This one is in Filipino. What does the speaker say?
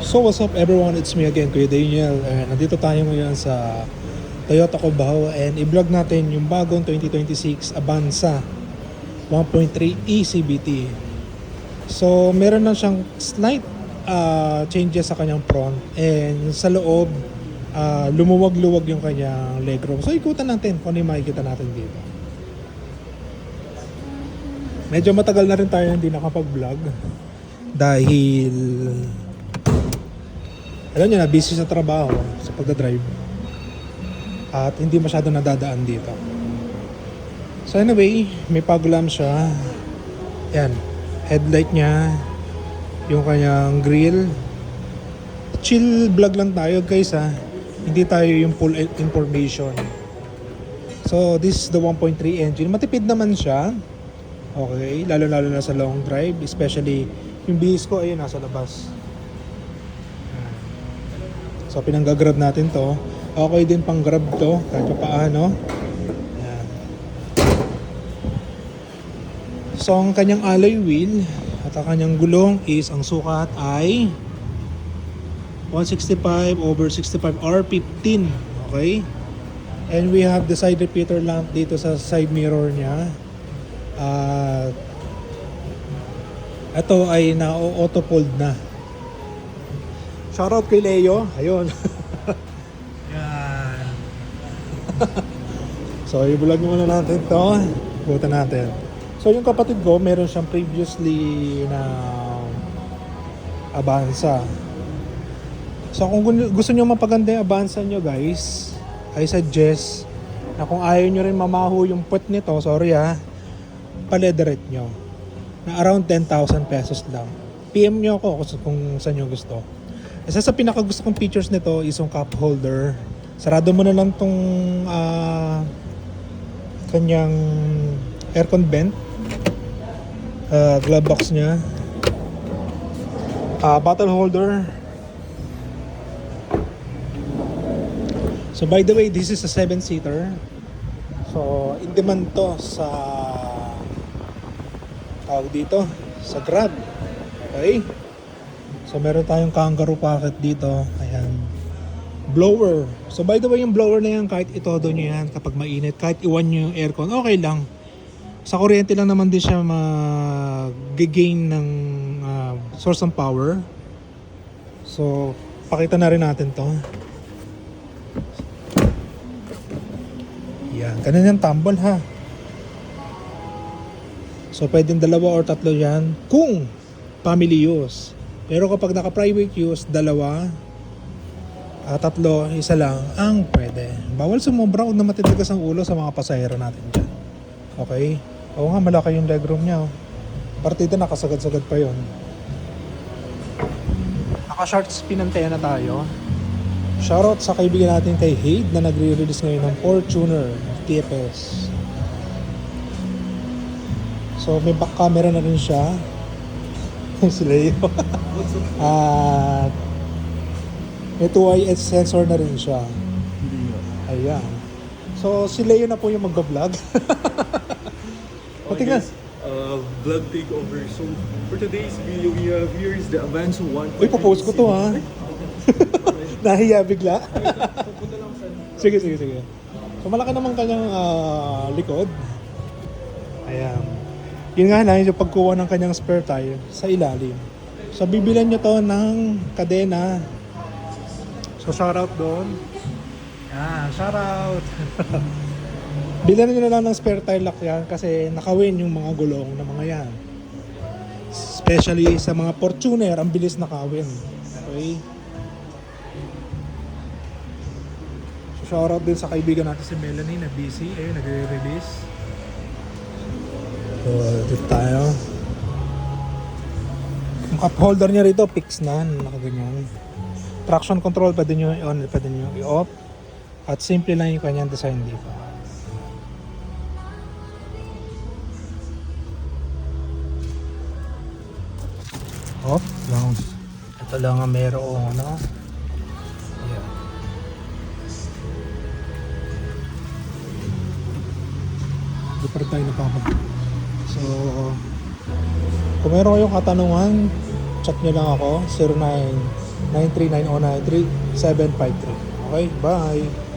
So what's up everyone, it's me again, Kuya Daniel, and nandito tayo ngayon sa Toyota Cubao and i-vlog natin yung bagong 2026 Avanza 1.3 ECVT. So meron na siyang slight changes sa kanyang front, and sa loob lumuwag-luwag yung kanyang legroom. So ikutan natin kung ano yung makikita natin dito. Medyo matagal na rin tayo hindi nakapag-vlog dahil alam nyo na, busy sa trabaho, sa pagdadrive, at hindi masyado nadadaan dito. So anyway, may fog lamp siya. Yan, headlight niya, yung kanyang grill. Chill vlog lang tayo guys ha, hindi tayo yung full information. So this is the 1.3 engine, matipid naman siya. Okay, lalo na sa long drive, especially yung bihis ko ayun nasa labas. So pinanggagrab natin to. Okay din pang grab to kahit paano. Ayan. So ang kanyang alloy wheel at ang kanyang gulong is, ang sukat ay 165/65 R15. Okay? And we have the side repeater lamp dito sa side mirror niya. Ito ay na-auto fold na. Shoutout kay Leo. Ayun. Yan. So, i-vlog muna natin to. Buta natin. So, yung kapatid ko, meron siyang previously na Avanza. So, kung gusto nyo mapaganda yung Avanza nyo, guys, I suggest na kung ayaw nyo rin mamaho yung puwet nito, sorry palederate nyo. Na around 10,000 pesos lang. PM nyo ako kung saan nyo gusto. Isa sa pinakagusto kong features nito is yung cup holder. Sarado mo na lang tong kanyang aircon vent, glove box niya, bottle holder. So by the way, this is a 7-seater. So in demand to sa tawag dito sa Grab. Okay? So meron tayong kangaroo pocket dito. Ayan. Blower. So by the way, yung blower na yan, kahit itodo nyo yan kapag mainit, kahit iwan nyo yung aircon, okay lang. Sa kuryente lang naman din siya mag-gain ng source ng power. So pakita na rin natin to. Yan. Ganun yung tumble ha. So pwedeng 2 or 3 yan kung family use. Pero kapag naka-private use, 2, 3, 1 lang ang pwede. Bawal sumobra o na matitigas ang ulo sa mga pasahero natin dyan. Okay? Oo nga, malaki yung legroom niya. Partida nakasagad-sagad pa yon. Naka-short spin antena tayo. Shoutout sa kaibigan natin kay Haid na nagre-release ngayon ng Fortuner TFS. So may back camera na rin siya. Si Leo. At may 2IS sensor na rin siya. Ayan. So si Leo na po yung magbablog. Okay guys, vlog takeover. So for today's video, we have here is the Avanza 1. Uy, popost ko to ha. Nahiya bigla. Sige. So malaki naman kanyang likod. Ayan. Yun nga na, yung pagkuha ng kanyang spare tire sa ilalim. So bibilan nyo to ng kadena. So shoutout doon. Shoutout. Bilan nyo na lang ng spare tire lock yan kasi nakawin yung mga gulong na mga yan. Especially sa mga Fortuner, ang bilis nakawin. Okay? So shoutout din sa kaibigan natin si Melanie na busy. Ayun, nagre-release. So, dito tayo. Yung cup holder niya rito, fix na, nakaganyan. Traction control, pwede nyo i-on, pwede nyo i-off. At simple lang yung kanyang design dito. Off lang. Ito lang ang merong ano. Yeah. Di pa rin tayo napapag. So, kung meron kayong katanungan, chat nyo lang ako, 939093753. Okay, bye!